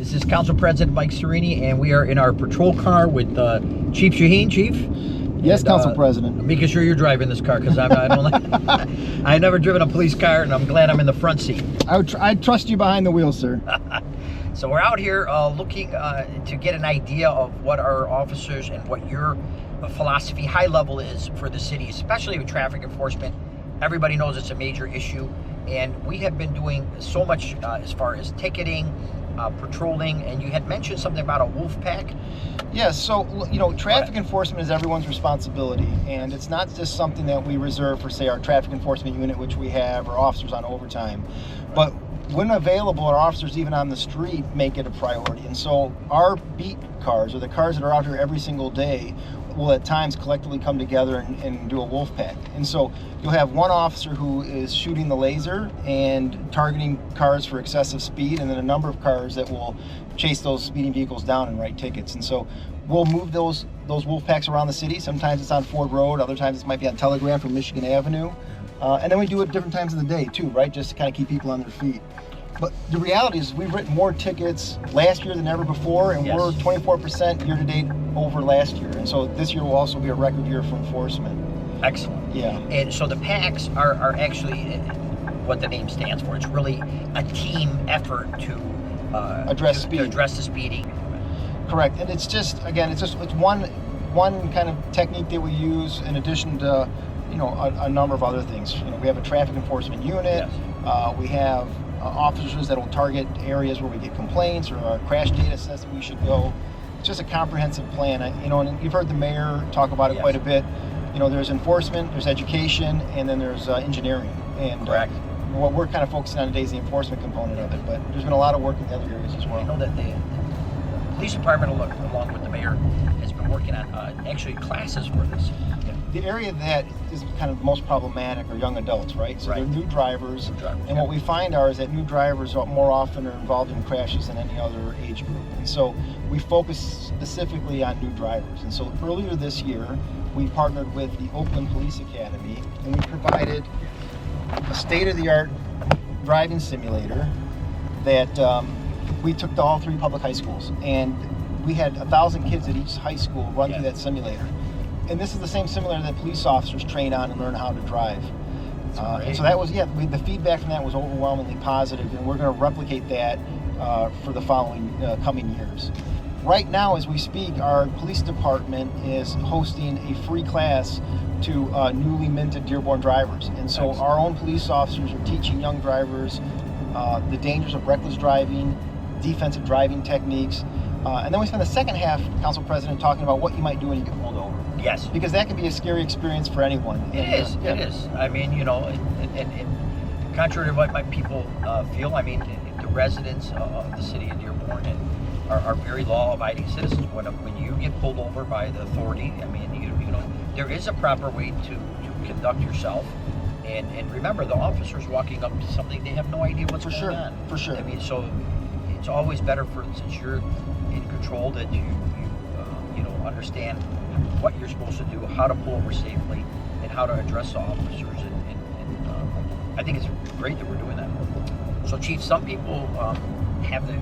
This is Council President Mike Sareini, and we are in our patrol car with Chief Shahin. Chief? Yes, And, Council President. I'm making sure you're driving this car because I don't like. I've never driven a police car, and I'm glad I'm in the front seat. I'd trust you behind the wheel, sir. So we're out here looking to get an idea of what our officers and what your philosophy, high level, is for the city, especially with traffic enforcement. Everybody knows it's a major issue, and we have been doing so much as far as ticketing, patrolling, and you had mentioned something about a wolf pack. Yes, so, traffic enforcement is everyone's responsibility, and it's not just something that we reserve for, say, our traffic enforcement unit, which we have, or officers on overtime. But when available, our officers, even on the street, make it a priority. And so our beat cars, or the cars that are out here every single day, will at times collectively come together and do a wolf pack. And so you'll have one officer who is shooting the laser and targeting cars for excessive speed, and then a number of cars that will chase those speeding vehicles down and write tickets. And so we'll move those wolf packs around the city. Sometimes it's on Ford Road, other times it might be on Telegram from Michigan Avenue. And then we do it different times of the day too, right? Just to kind of keep people on their feet. But the reality is we've written more tickets last year than ever before, and Yes. we're 24% year to date over last year. And so this year will also be a record year for enforcement. Excellent. Yeah. And so the packs are actually what the name stands for. It's really a team effort to Address speed. To address the speeding. Correct. And it's one kind of technique that we use in addition to, a number of other things. We have a traffic enforcement unit. Yes. We have officers that will target areas where we get complaints, or our crash data says that we should go. It's just a comprehensive plan. And you've heard the mayor talk about it Yes. quite a bit. There's enforcement, there's education, and then there's engineering. And Correct. what we're kind of focusing on today is the enforcement component of it. But there's been a lot of work in the other areas as I well. know that the police department, along with the mayor, has been working on actually classes for this. The area that is kind of most problematic are young adults, right? So Right. they're new drivers. And yeah. what we find is that new drivers are more often involved in crashes than any other age group. And so we focus specifically on new drivers. And so earlier this year, we partnered with the Oakland Police Academy, and we provided a state-of-the-art driving simulator that we took to all 3 public high schools. And we had 1,000 kids at each high school run Yeah. through that simulator. And this is the same simulator that police officers train on and learn how to drive. And so that was, the feedback from that was overwhelmingly positive, and we're going to replicate that for the following coming years. Right now, as we speak, our police department is hosting a free class to newly minted Dearborn drivers. And so Excellent. our own police officers are teaching young drivers the dangers of reckless driving, defensive driving techniques. And then we spend the second half, Council President, talking about what you might do when you get pulled over. Yes. Because that can be a scary experience for anyone. It is. It is. I mean, and contrary to what my people feel, I mean, the residents of the city of Dearborn are very law-abiding citizens. When you get pulled over by the authority, I mean, there is a proper way to conduct yourself. And remember, the officer's walking up to something, they have no idea what's going on. For sure. I mean, so it's always better since you're in control, that you understand what you're supposed to do, how to pull over safely, and how to address the officers. And I think it's great that we're doing that. So, Chief, some people have the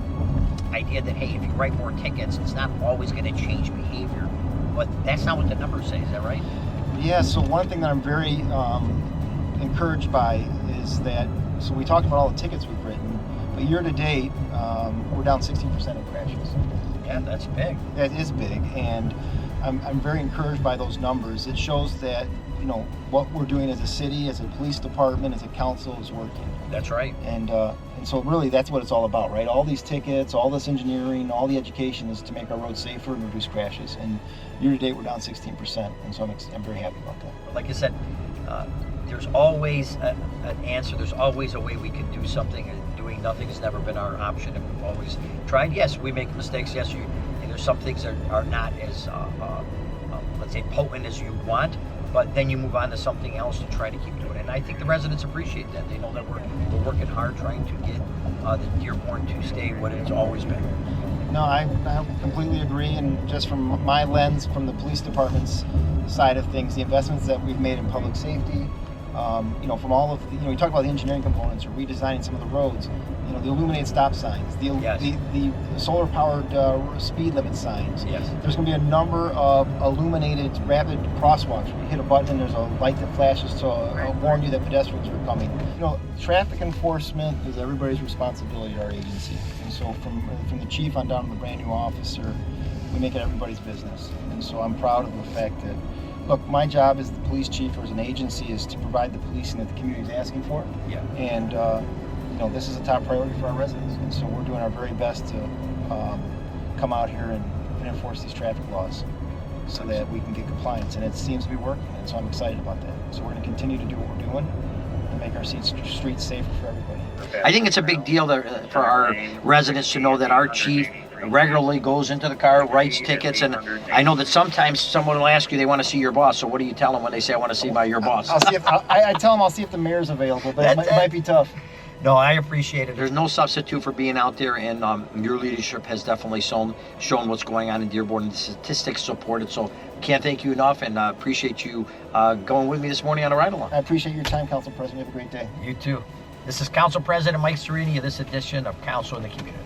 idea that, hey, if you write more tickets, it's not always going to change behavior. But that's not what the numbers say. Is that right? Yeah, so one thing that I'm very encouraged by is that, so we talked about all the tickets we've written, but year to date, we're down 16% in crashes. Yeah, that's big. That is big, and I'm very encouraged by those numbers. It shows that, what we're doing as a city, as a police department, as a council is working. That's right. And so really that's what it's all about, right? All these tickets, all this engineering, all the education is to make our roads safer and reduce crashes. And year to date, we're down 16%, and so I'm very happy about that. Like I said, there's always an answer. There's always a way we can do something. Doing nothing has never been our option, and we've always tried. Yes, we make mistakes. Yes, and there's some things that are not as, let's say, potent as you want, but then you move on to something else to try to keep doing it. And I think the residents appreciate that. They know that we're working hard trying to get the Dearborn to stay what it's always been. No, I completely agree, and just from my lens, from the police department's side of things, the investments that we've made in public safety, From all of the, you talk about the engineering components or redesigning some of the roads, the illuminated stop signs, the solar-powered speed limit signs. Yes. There's going to be a number of illuminated rapid crosswalks where you hit a button and there's a light that flashes to warn you that pedestrians are coming. Traffic enforcement is everybody's responsibility at our agency. And so from the chief on down to the brand new officer, we make it everybody's business. And so I'm proud of the fact that, look, my job as the police chief or as an agency is to provide the policing that the community is asking for. Yeah. And this is a top priority for our residents. And so we're doing our very best to come out here and enforce these traffic laws so that we can get compliance. And it seems to be working. And so I'm excited about that. So we're going to continue to do what we're doing and make our streets safer for everybody. I think it's a big deal for our residents to know that our chief regularly goes into the car, writes tickets, and I know that sometimes someone will ask you they want to see your boss. So what do you tell them when they say I want to see your boss? I'll see if I tell them I'll see if the mayor's available, but it might be tough. No, I appreciate it. There's no substitute for being out there, and your leadership has definitely shown what's going on in Dearborn, and the statistics support it. So can't thank you enough, and appreciate you going with me this morning on a ride-along. I appreciate your time, Council President. You have a great day. You too. This is Council President Mike Sareini of this edition of Council in the Community.